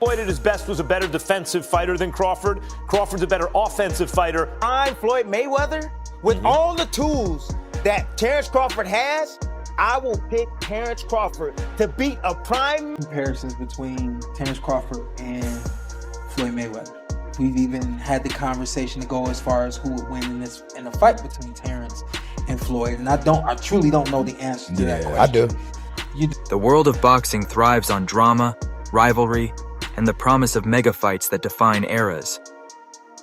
Floyd at his best was a better defensive fighter than Crawford. Crawford's a better offensive fighter. I'm Floyd Mayweather. With all the tools that Terence Crawford has, I will pick Terence Crawford to beat a prime. Comparisons between Terence Crawford and Floyd Mayweather. We've even had the conversation to go as far as who would win in a fight between Terence and Floyd. And I truly don't know the answer to that question. I do. The world of boxing thrives on drama, rivalry, and the promise of mega fights that define eras.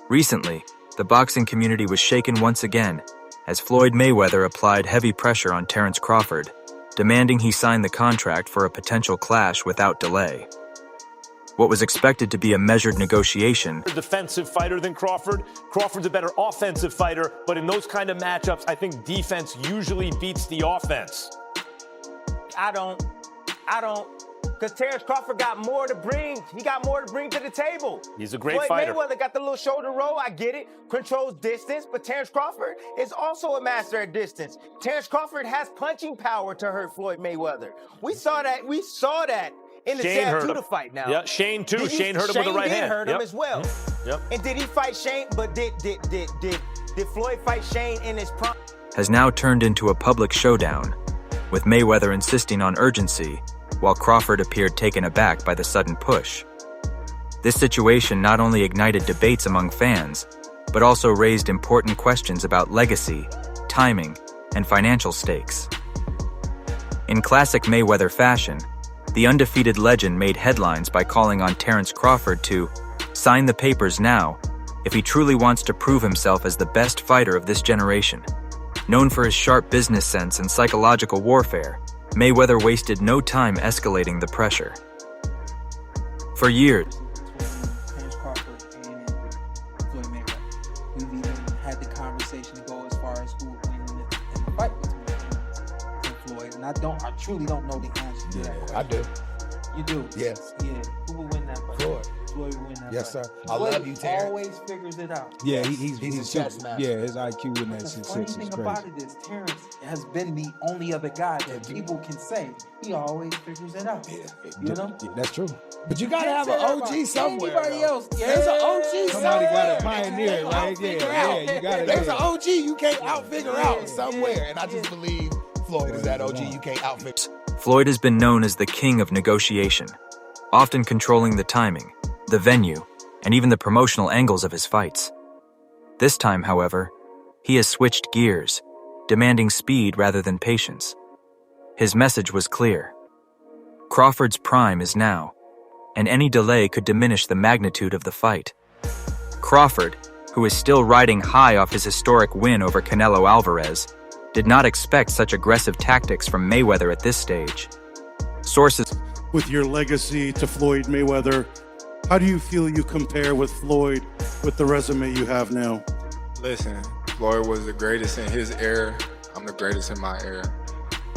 Recently, the boxing community was shaken once again as Floyd Mayweather applied heavy pressure on Terence Crawford, demanding he sign the contract for a potential clash without delay. What was expected to be a measured negotiation. Defensive fighter than Crawford. Crawford's a better offensive fighter, but in those kind of matchups, I think defense usually beats the offense. I don't, because Terence Crawford got more to bring. He got more to bring to the table. He's a great fighter. Floyd Mayweather got the little shoulder roll, I get it, controls distance, but Terence Crawford is also a master at distance. Terence Crawford has punching power to hurt Floyd Mayweather. We saw that in the Sam Judah fight now. Yeah, Shane too. Shane hurt him with the right hand. Shane hurt him as well. Yep. And did he fight Shane? But did Floyd fight Shane in his prime? Has now turned into a public showdown, with Mayweather insisting on urgency, while Crawford appeared taken aback by the sudden push. This situation not only ignited debates among fans, but also raised important questions about legacy, timing, and financial stakes. In classic Mayweather fashion, the undefeated legend made headlines by calling on Terence Crawford to sign the papers now if he truly wants to prove himself as the best fighter of this generation. Known for his sharp business sense and psychological warfare, Mayweather wasted no time escalating the pressure. For years, Terence Crawford and Floyd Mayweather. We've even had the conversation to go as far as who would win in the fight between Terence and Floyd. And I truly don't know the answer to that question. I do. You do? Yes. Yeah. Who would win that fight? Floyd. Floyd would win that Yes, fight. sir. I love you, Terrence. Always figures it out. Yeah, he's a chess master. Yeah, his IQ in that The shit funny is thing crazy. about it is Terrence has been the only other guy that people can say he always figures it out. You know? Yeah, that's true. But you gotta have an OG somewhere. Anybody else? Yeah. There's an OG Somebody somewhere. gotta pioneer, right? Yeah, you gotta. There's an OG you can't out-figure out somewhere. And I just believe Floyd is that OG you can't out-figure. Floyd has been known as the king of negotiation, often controlling the timing, the venue, and even the promotional angles of his fights. This time, however, he has switched gears, demanding speed rather than patience. His message was clear. Crawford's prime is now, and any delay could diminish the magnitude of the fight. Crawford, who is still riding high off his historic win over Canelo Alvarez, did not expect such aggressive tactics from Mayweather at this stage. Sources with your legacy to Floyd Mayweather, how do you feel you compare with Floyd with the resume you have now? Listen, Floyd was the greatest in his era. I'm the greatest in my era.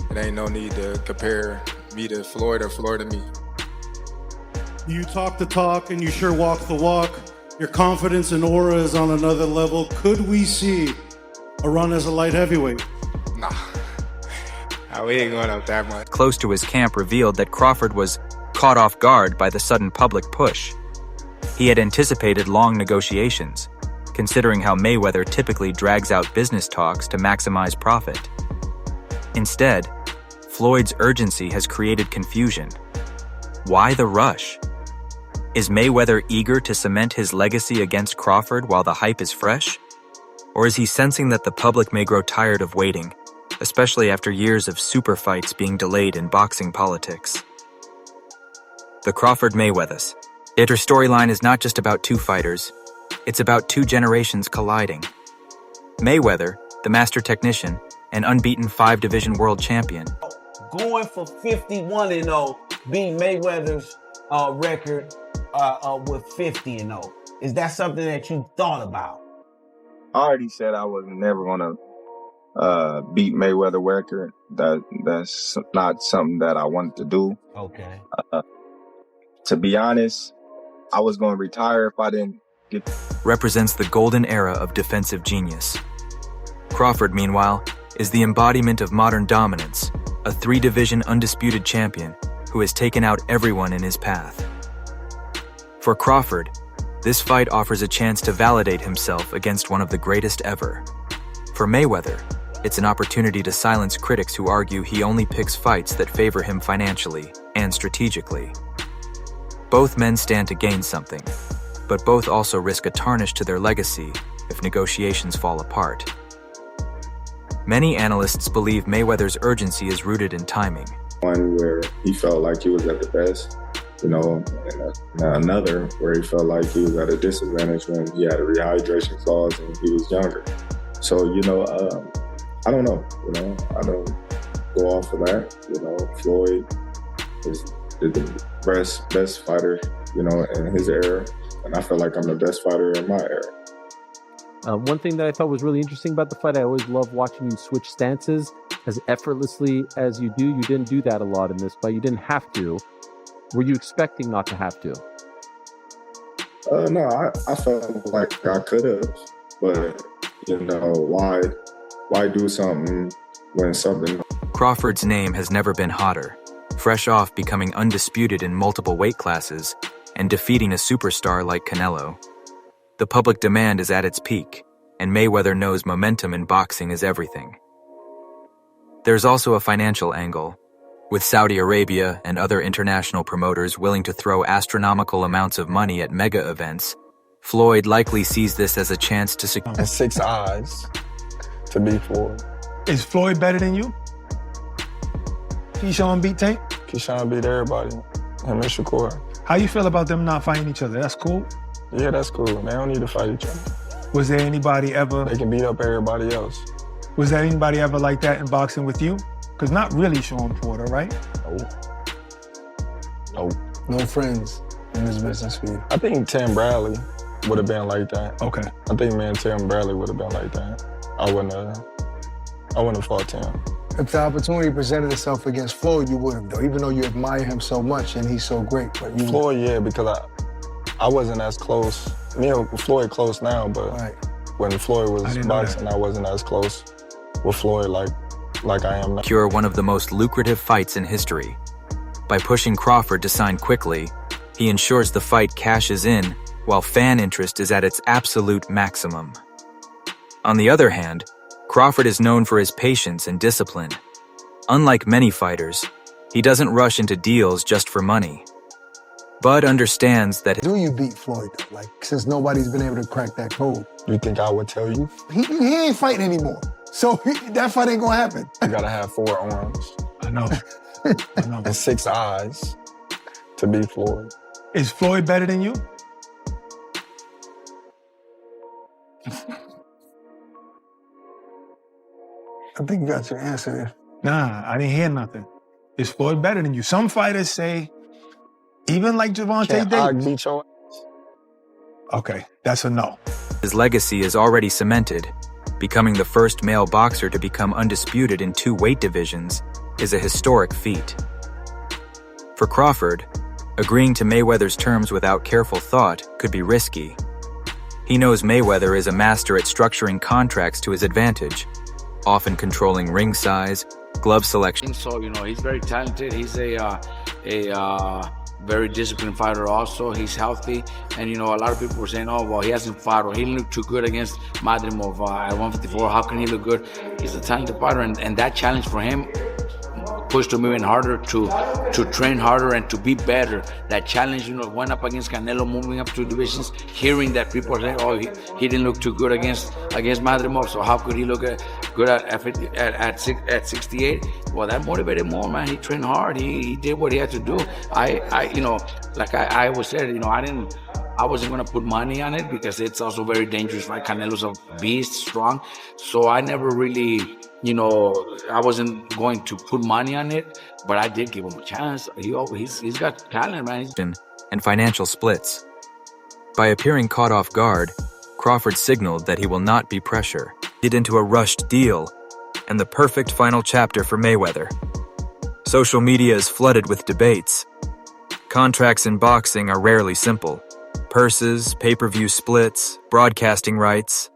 It ain't no need to compare me to Floyd or Floyd to me. You talk the talk and you sure walk the walk. Your confidence and aura is on another level. Could we see a run as a light heavyweight? Nah, we ain't going up that much. close to his camp revealed that Crawford was caught off guard by the sudden public push. He had anticipated long negotiations, considering how Mayweather typically drags out business talks to maximize profit. Instead, Floyd's urgency has created confusion. Why the rush? Is Mayweather eager to cement his legacy against Crawford while the hype is fresh? Or is he sensing that the public may grow tired of waiting, especially after years of super fights being delayed in boxing politics? The Crawford-Mayweathers. Their storyline is not just about two fighters, it's about two generations colliding. Mayweather, the master technician, an unbeaten 5-division world champion. Going for 51-0, beat Mayweather's record with 50-0. Is that something that you thought about? I already said I was never gonna beat Mayweather record. That's not something that I wanted to do. Okay. To be honest, I was gonna retire if I didn't get. Represents the golden era of defensive genius. Crawford, meanwhile, is the embodiment of modern dominance, a 3-division undisputed champion who has taken out everyone in his path. For Crawford, this fight offers a chance to validate himself against one of the greatest ever. For Mayweather, it's an opportunity to silence critics who argue he only picks fights that favor him financially and strategically. Both men stand to gain something, but both also risk a tarnish to their legacy if negotiations fall apart. Many analysts believe Mayweather's urgency is rooted in timing. One where he felt like he was at the best, and another where he felt like he was at a disadvantage when he had a rehydration clause and he was younger. So, I don't know, I don't go off of that. Floyd is the best fighter, in his era, and I feel like I'm the best fighter in my era. One thing that I thought was really interesting about the fight, I always love watching you switch stances as effortlessly as you do. You didn't do that a lot in this fight. You didn't have to. Were you expecting not to have to? No, I felt like I could have, but why do something when something... Crawford's name has never been hotter, fresh off becoming undisputed in multiple weight classes and defeating a superstar like Canelo. The public demand is at its peak, and Mayweather knows momentum in boxing is everything. There's also a financial angle, with Saudi Arabia and other international promoters willing to throw astronomical amounts of money at mega events. Floyd likely sees this as a chance to secure... And 6 eyes to be Floyd. Is Floyd better than you? Keyshawn beat Tank? Keyshawn beat everybody. Him and Shakur. How you feel about them not fighting each other? That's cool? Yeah, that's cool. They don't need to fight each other. Was there anybody ever... They can beat up everybody else. Was there anybody ever like that in boxing with you? Because not really Sean Porter, right? Nope. No friends in this business for you. I think Tim Bradley would have been like that. Okay. I think me and Tim Bradley would have been like that. I wouldn't have fought Tim. If the opportunity presented itself against Floyd, you would have, though, even though you admire him so much and he's so great. But you Floyd, yeah, because I wasn't as close. Me and Floyd close now, but when Floyd was boxing, I wasn't as close with Floyd like I am now. Secure one of the most lucrative fights in history. By pushing Crawford to sign quickly, he ensures the fight cashes in while fan interest is at its absolute maximum. On the other hand, Crawford is known for his patience and discipline. Unlike many fighters, he doesn't rush into deals just for money. Bud understands that... Do you beat Floyd, though? Since nobody's been able to crack that code? You think I would tell you? He ain't fighting anymore. So that fight ain't gonna happen. You gotta have 4 arms. I know. And 6 eyes to beat Floyd. Is Floyd better than you? I think you got your answer there. Nah, I didn't hear nothing. Is Floyd better than you? Some fighters say, even like Gervonta Davis. Beat your ass? Okay, that's a no. His legacy is already cemented. Becoming the first male boxer to become undisputed in 2 weight divisions is a historic feat. For Crawford, agreeing to Mayweather's terms without careful thought could be risky. He knows Mayweather is a master at structuring contracts to his advantage, often controlling ring size, glove selection. So, he's very talented. He's a very disciplined fighter also. He's healthy. And, a lot of people were saying, oh, well, he hasn't fought or he didn't look too good against Madrimov at 154. How can he look good? He's a talented fighter. And that challenge for him pushed him even harder to train harder and to be better. That challenge, went up against Canelo, moving up 2 divisions, hearing that people are saying, oh, he didn't look too good against Madrimov, so how could he look good at 68? Well, that motivated more, man. He trained hard. He did what he had to do. I always said, I wasn't gonna put money on it because it's also very dangerous, right? Canelo's a beast, strong. So I never really, I wasn't going to put money on it, but I did give him a chance. He's got talent, man. And financial splits. By appearing caught off guard, Crawford signaled that he will not be pressure. Get into a rushed deal, and the perfect final chapter for Mayweather. Social media is flooded with debates. Contracts in boxing are rarely simple. Purses, pay-per-view splits, broadcasting rights.